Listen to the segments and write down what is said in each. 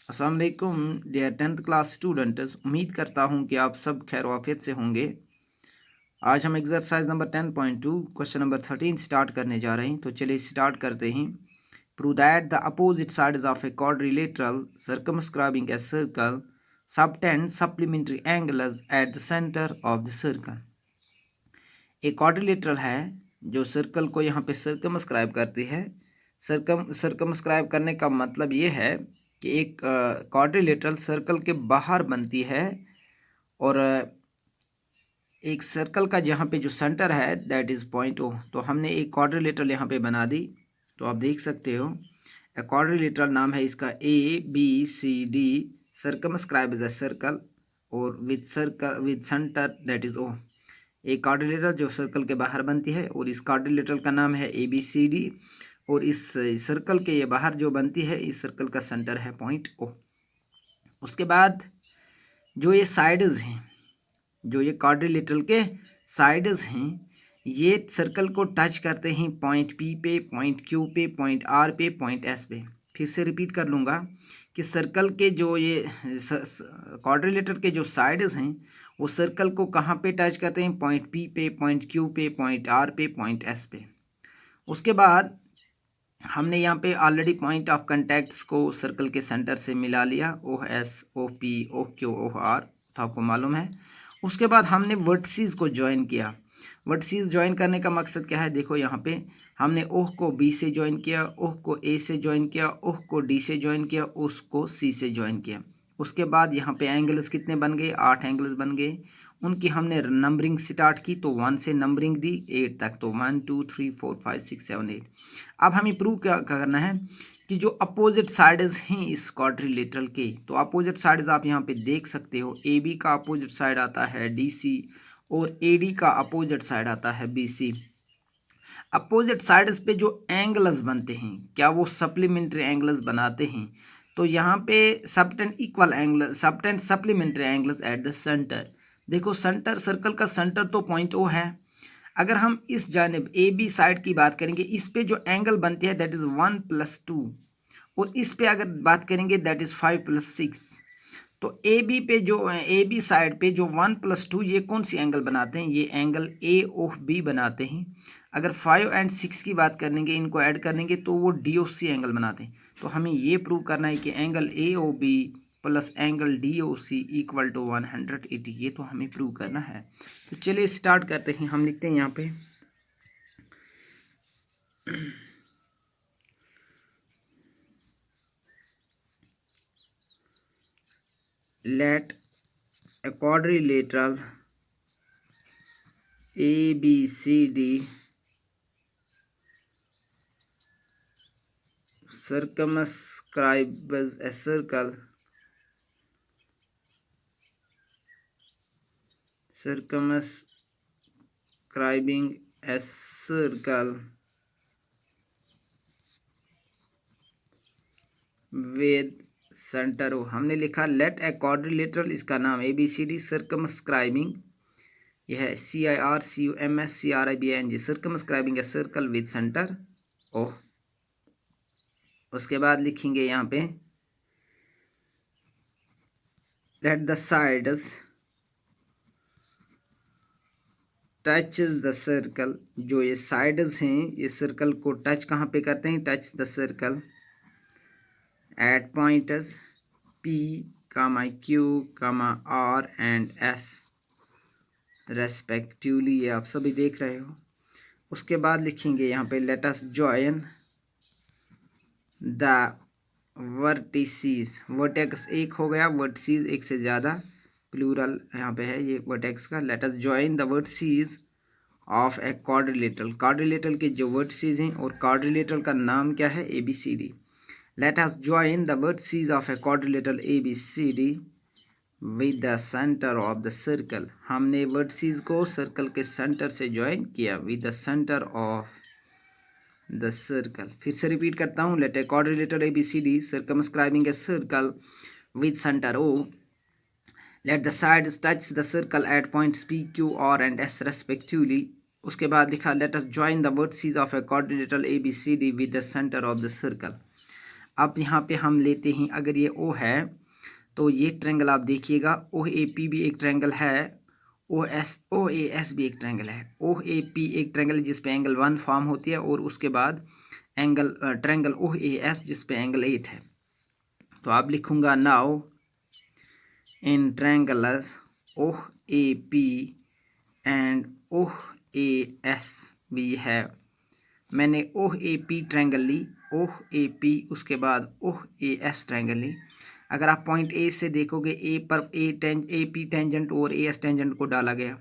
अस्सलाम वालेकुम dear 10th class students. उम्मीद करता हूँ कि आप सब खैर वाफियत से होंगे। आज हम exercise number 10.2 question number 13 start करने जा रहे हैं। तो चलिए स्टार्ट करते हैं। Prove that the opposite sides of a quadrilateral circumscribing a circle subtend supplementary angles at the centre of the circle. एक क्वाड्रिलेटरल है जो सर्कल को यहाँ पे सर्कमस्क्राइब करती है। सर्कमस्क्राइब करने का मतलब ये है कि एक क्वाड्रिलेटरल सर्कल के बाहर बनती है और एक सर्कल का जहाँ पे जो सेंटर है दैट इज़ पॉइंट ओ। तो हमने एक क्वाड्रिलेटरल यहाँ पे बना दी। तो आप देख सकते हो क्वाड्रिलेटरल नाम है इसका ABCD circumscribe is a circle और विद सेंटर दैट इज़ ओ। एक क्वाड्रिलेटरल जो सर्कल के बाहर बनती है और इस क्वाड्रिलेटरल का नाम है ABCD और इस सर्कल के ये बाहर जो बनती है इस सर्कल का सेंटर है पॉइंट ओ। उसके बाद जो ये साइड्स हैं, जो ये क्वाड्रिलेटरल के साइड्स हैं, ये सर्कल को टच करते हैं पॉइंट P पे, पॉइंट Q पे, पॉइंट R पे, पॉइंट S पे। फिर से रिपीट कर लूँगा कि सर्कल के जो ये क्वाड्रिलेटरल के जो साइड्स हैं वो सर्कल को कहाँ पे टच करते हैं, पॉइंट P पे, पॉइंट Q पे, पॉइंट R पे, पॉइंट S पे। उसके बाद हमने यहाँ पे ऑलरेडी पॉइंट ऑफ कॉन्टैक्ट्स को सर्कल के सेंटर से मिला लिया, OS, OP, OQ, OR, तो आपको मालूम है। उसके बाद हमने वर्टिसेस को ज्वाइन किया। वर्टिसेस ज्वाइन करने का मकसद क्या है, देखो यहाँ पे हमने ओह को B से ज्वाइन किया, ओह को A से ज्वाइन किया, ओह को D से ज्वाइन किया, उसको C से ज्वाइन किया। उसके बाद यहाँ पे एंगल्स कितने बन गए, 8 एंगल्स बन गए। उनकी हमने नंबरिंग स्टार्ट की तो 1 से नंबरिंग दी 8 तक, तो 1 2 3 4 5 6 7 8। अब हमें प्रूव क्या करना है कि जो अपोजिट साइड्स हैं इस क्वाड्रिलेटरल के, तो अपोजिट साइड्स आप यहाँ पे देख सकते हो। AB का अपोजिट साइड आता है DC और AD का अपोजिट साइड आता है BC। अपोजिट साइड्स पे जो एंगल्स बनते हैं क्या वो सप्लीमेंट्री एंगल्स बनाते हैं? तो यहाँ पे subtend equal angle, subtend supplementary angles at the centre. देखो सेंटर, सर्कल का सेंटर तो पॉइंट O है। अगर हम इस जानिब AB साइड की बात करेंगे, इस पे जो एंगल बनती है दैट इज़ 1 + 2 और इस पे अगर बात करेंगे दैट इज़ 5 + 6। तो AB पे जो AB साइड पे जो 1 + 2 ये कौन सी एंगल बनाते हैं, ये एंगल AOB बनाते हैं। अगर 5 और 6 की बात करेंगे, इनको ऐड करेंगे तो वो DOC एंगल बनाते हैं। तो हमें ये प्रूव करना है कि angle AOB plus angle DOC equal to 180। ये तो हमें प्रूव करना है। तो चलिए स्टार्ट करते हैं। हम लिखते हैं यहाँ पे let a quadrilateral ABCD circumscribes a circle with center O। हमने लिखा लेट ए क्वाड्रिलेटरल, इसका नाम ABCD सर्कमस्क्राइबिंग, यह है CIRCUMSCRIBING circumscribing a circle with centre O। उसके बाद लिखेंगे यहाँ पे let the sides touches the circle. जो ये साइड्स हैं ये सर्कल को टच कहाँ पे करते हैं, touch the circle at points P, Q, R and S respectively. ये आप सभी देख रहे हो। उसके बाद लिखेंगे यहाँ पे let us join the vertices. Vertex एक हो गया, वर्टिसेस एक से ज़्यादा, प्लूरल यहाँ पे है ये वर्टेक्स का। Let us join the vertices of a quadrilateral. Quadrilateral के जो वर्टिसेस हैं और क्वाड्रिलेटरल का नाम क्या है, ABCD। Let us join the vertices of a quadrilateral ABCD with the center of the circle। हमने vertices को सर्कल के सेंटर से ज्वाइन किया with the center of the circle। फिर से रिपीट करता हूँ, let a quadrilateral ABCD circumscribing a circle with center O। Let the sides touch the circle at points P, Q, R and S respectively। उसके बाद लिखा let us join the vertices of a quadrilateral ABCD with the center of the circle। अब यहाँ पे हम लेते हैं, अगर ये ओ है तो ये ट्रायंगल आप देखिएगा, ओ ए पी भी एक ट्रायंगल है, ओ ए एस भी एक ट्रायंगल है। ओ ए पी एक ट्रायंगल है जिसपे एंगल 1 फॉर्म होती है, और उसके बाद angle triangle O A S जिसपे एंगल 8 है। तो आप लिखूंगा now in triangles O A P and O A S भी है। मैंने ओ ए पी ट्रायंगल ली, ओ ए पी, उसके बाद ओ ए एस ट्रायंगल ली। अगर आप पॉइंट ए से देखोगे, ए पर ए पी टेंजेंट और ए एस टेंजेंट को डाला गया।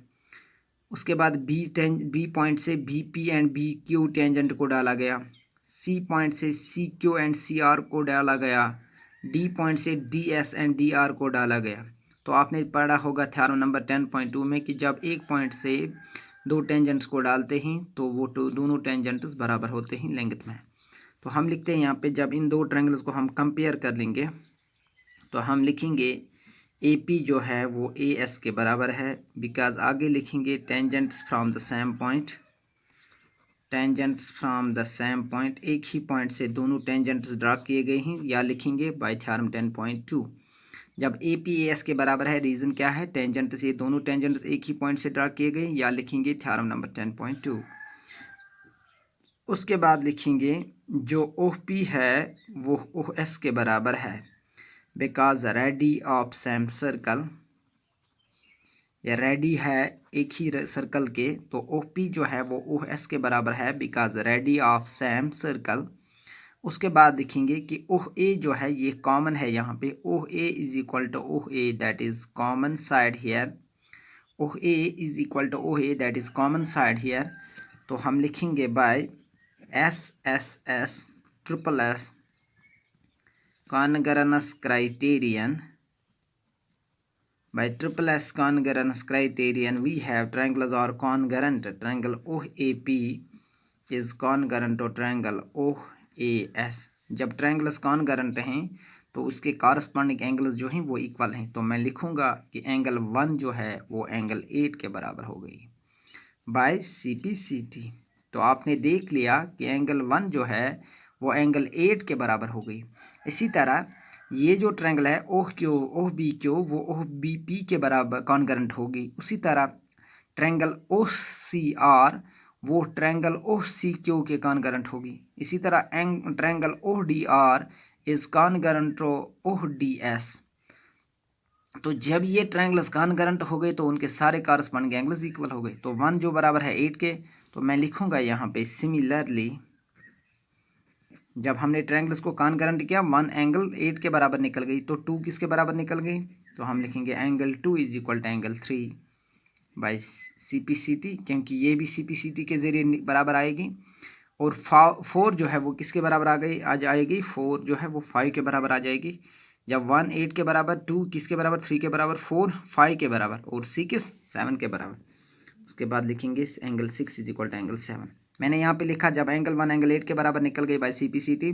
उसके बाद बी पॉइंट से B P and B Q tangent को डाला गया। सी पॉइंट से C Q and C R को डाला गया। डी पॉइंट से D S and D R को डाला गया। तो आपने पढ़ा होगा थ्योरम नंबर 10.2 में कि जब एक पॉइंट से दो टेंजेंट्स को डालते हैं तो वो दोनों टेंजेंट्स बराबर होते हैं लेंथ में। तो हम लिखते हैं यहाँ पे, जब इन दो ट्रायंगल्स को हम कंपेयर कर लेंगे तो हम लिखेंगे ए पी जो है वो ए एस के बराबर है, बिकॉज आगे लिखेंगे tangents from the same point. Tangents from the same point, एक ही पॉइंट से दोनों टेंजेंट्स ड्रा किए गए हैं, या लिखेंगे बाय थ्योरम 10.2। जब ए पी ए एस के बराबर है, रीज़न क्या है, टेंजेंट्स, ये दोनों टेंजेंट्स एक ही पॉइंट से ड्रा किए गए, या लिखेंगे थ्योरम नंबर 10.2। उसके बाद लिखेंगे जो ओ पी है वो ओ एस के बराबर है, because ready of same circle, या रेडी है एक ही सर्कल के, तो ओ पी जो है वो ओ एस के बराबर है, because ready of same circle. उसके बाद लिखेंगे कि ओह ए जो है ये कॉमन है, यहाँ पे O A is equal to O A, that is common side here. O A is equal to O A, that is common side here. तो हम लिखेंगे by S S S triple S congruence criterion. By triple S congruence criterion, we have triangles are congruent. Triangle OAP is congruent to triangle OAS. जब triangles कॉन्गरेंट हैं तो उसके corresponding angles जो हैं वो इक्वल हैं। तो मैं लिखूंगा कि एंगल 1 जो है वो एंगल 8 के बराबर हो गई बाय CPCT। तो आपने देख लिया कि एंगल 1 जो है वो एंगल 8 के बराबर हो गई। इसी तरह ये जो ट्रायंगल है ओह बी क्यू, वो ओह बी पी के बराबर कॉन्गरेंट होगी। उसी तरह ट्रायंगल ओह सी आर, वो ट्रायंगल ओह सी क्यू के कॉन्गरेंट होगी। इसी तरह triangle O D R is congruent to O D S. तो जब ये ट्रायंगल्स कॉन्गरेंट हो गए तो उनके सारे कॉरस्पॉन्डिंग एंगल्स इक्वल हो गए। तो 1 जो बराबर है 8 के, तो मैं लिखूंगा यहाँ पे सिमिलरली, जब हमने ट्रायंगल्स को कॉन्गरेंट किया 1 एंगल 8 के बराबर निकल गई, तो 2 किसके बराबर निकल गई, तो हम लिखेंगे angle 2 is equal to angle 3 by CPCT, क्योंकि ये भी CPCT के जरिए बराबर आएगी। और 4 जो है वो किसके बराबर आ जाएगी, 4 जो है वो 5 के बराबर आ जाएगी। जब 1 8 के बराबर, 2 किसके बराबर, 3 के बराबर, 4 5 के बराबर, और 6 7 के बराबर। उसके बाद लिखेंगे angle 6 is equal to angle 7। मैंने यहाँ पे लिखा जब एंगल 1 एंगल 8 के बराबर निकल गई बाय CPCT,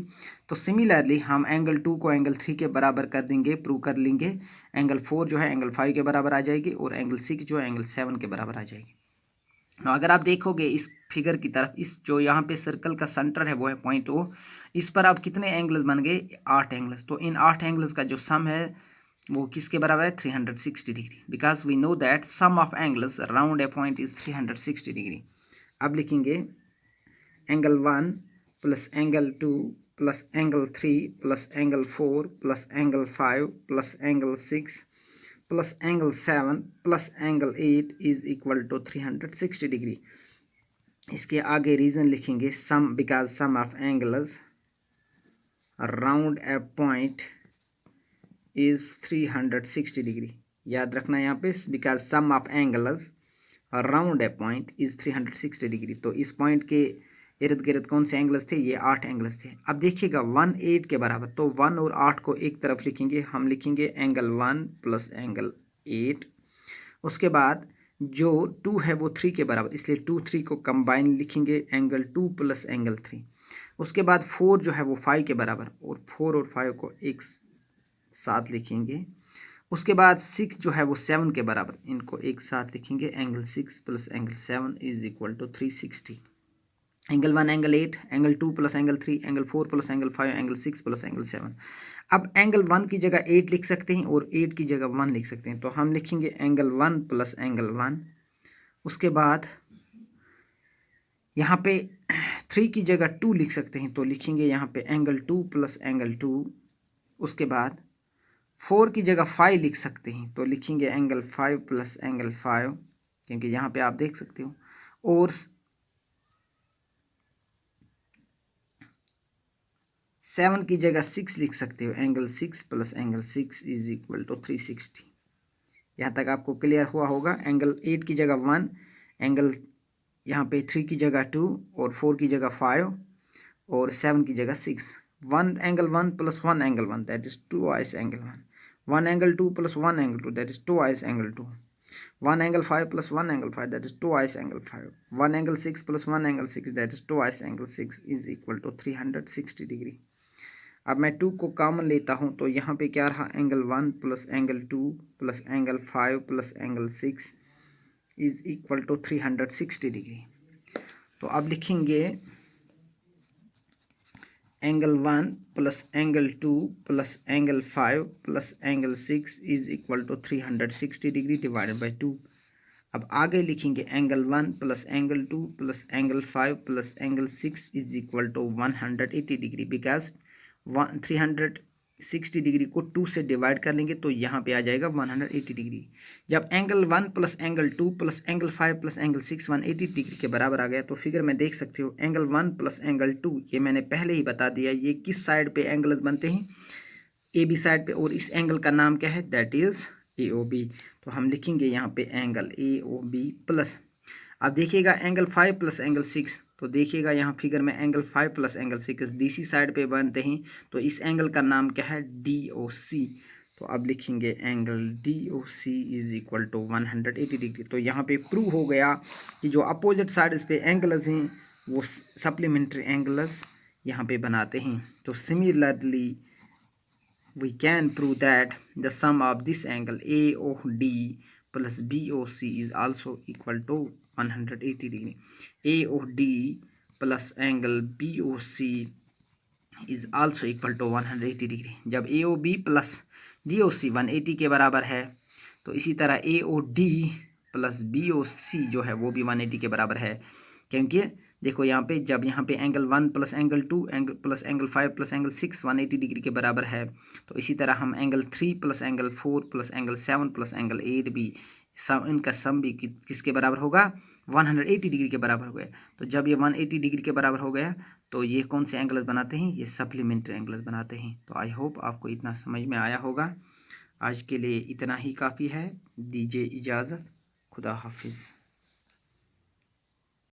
तो सिमिलरली हम एंगल 2 को एंगल 3 के बराबर कर देंगे, प्रूव कर लेंगे। एंगल 4 जो है एंगल 5 के बराबर आ जाएगी, और एंगल 6 जो है एंगल 7 के बराबर आ जाएगी। तो अगर आप देखोगे इस फिगर की तरफ, इस जो यहाँ पे सर्कल का सेंटर है वो है पॉइंट ओ, इस पर आप कितने एंगल्स बन गए, 8 एंगल्स। तो इन 8 एंगल्स का जो सम है वो किसके बराबर है, 360 degree, because we know that sum of angles around a point is 360 degree. अब लिखेंगे angle 1 plus angle 2 plus angle 3 plus angle 4 plus angle 5 plus angle 6 plus angle 7 plus angle 8 is equal to 360 degree. इसके आगे reason लिखेंगे sum, because sum of angles around a point is 360 degree. याद रखना यहाँ पे, because sum of angles around a point is 360 degree. तो इस point के इर्द गिर्द कौन से एंगल्स थे, ये 8 एंगल्स थे। अब देखिएगा 1 8 के बराबर, तो 1 और 8 को एक तरफ लिखेंगे, हम लिखेंगे एंगल 1 प्लस एंगल 8। उसके बाद जो 2 है वो 3 के बराबर, इसलिए 2 3 को कंबाइन लिखेंगे, एंगल 2 प्लस एंगल 3। उसके बाद 4 जो है वो 5 के बराबर, और 4 और 5 को एक साथ लिखेंगे। उसके बाद 6 जो है वो 7 के बराबर, इनको एक साथ लिखेंगे, angle 6 plus angle 7 is equal to 360। Angle 1 angle 8, angle 2 plus angle 3, angle 4 plus angle 5, angle 6 plus angle 7। अब एंगल 1 की जगह 8 लिख सकते हैं और 8 की जगह 1 लिख सकते हैं, तो हम लिखेंगे एंगल 1 प्लस एंगल 1। उसके बाद यहाँ पे 3 की जगह 2 लिख सकते हैं, तो लिखेंगे यहाँ पे एंगल 2 प्लस एंगल 2। उसके बाद 4 की जगह 5 लिख सकते हैं, तो लिखेंगे एंगल 5 प्लस एंगल 5, क्योंकि यहाँ पे आप देख सकते हो। और 7 की जगह 6 लिख सकते हो, angle 6 plus angle 6 is equal to 360। यहाँ तक आपको क्लियर हुआ होगा। एंगल 8 की जगह 1, एंगल यहाँ पे 3 की जगह 2 और 4 की जगह 5 और 7 की जगह 6। 1 angle 1 plus 1 angle 1 that is twice angle 1। 1 angle 2 plus 1 angle 2 that is twice angle 2। 1 angle 5 plus 1 angle 5 that is twice angle 5। 1 angle 6 plus 1 angle 6 that is twice angle 6 is equal to 360 degree. अब मैं 2 को common लेता हूँ, तो यहाँ पे क्या रहा, angle 1 plus angle 2 plus angle 5 plus angle 6 is equal to 360 degree. तो अब लिखेंगे angle 1 plus angle 2 plus angle 5 plus angle 6 is equal to 360 degree divided by 2। अब आगे लिखेंगे angle 1 plus angle 2 plus angle 5 plus angle 6 is equal to 180 degree, because 360 degree को 2 से divide कर लेंगे तो यहाँ पे आ जाएगा 180 डिग्री। जब angle 1 plus angle 2 plus angle 5 plus angle 6 180 degree के बराबर आ गया, तो फिगर में देख सकते हो एंगल 1 प्लस एंगल 2, ये मैंने पहले ही बता दिया ये किस साइड पे एंगल्स बनते हैं, ए बी साइड पे, और इस एंगल का नाम क्या है, that is A O B. तो हम लिखेंगे यहाँ पे angle A O B plus, अब देखिएगा एंगल 5 प्लस एंगल 6, तो देखिएगा यहाँ फिगर में angle 5 plus angle 6 DC side पे बनते हैं, तो इस एंगल का नाम क्या है, डी ओ सी। तो अब लिखेंगे angle D O C is equal to 180 degree. तो यहाँ पे प्रूव हो गया कि जो अपोजिट साइड्स पे एंगल्स हैं वो सप्लीमेंट्री एंगल्स यहाँ पे बनाते हैं। तो similarly we can prove that the sum of this angle AOD plus BOC is also equal to 180 degree. AOD plus angle BOC is also equal to 180 degree. जब AOB plus DOC 180 के बराबर है, तो इसी तरह AOD प्लस BOC जो है वो भी 180 के बराबर है, क्योंकि देखो यहाँ पे जब यहाँ पे angle 1 plus angle 2 angle plus angle 5 plus angle 6 180 degree के बराबर है, तो इसी तरह हम angle 3 plus angle 4 plus angle 7 plus angle 8 भी इनका सम भी किसके बराबर होगा, 180 डिग्री के बराबर हो गया। तो जब ये 180 डिग्री के बराबर हो गया, तो ये कौन से एंगल्स बनाते हैं, ये सप्लीमेंट्री एंगल्स बनाते हैं। तो आई होप आपको इतना समझ में आया होगा। आज के लिए इतना ही काफ़ी है, दीजिए इजाज़त, खुदा हाफिज़।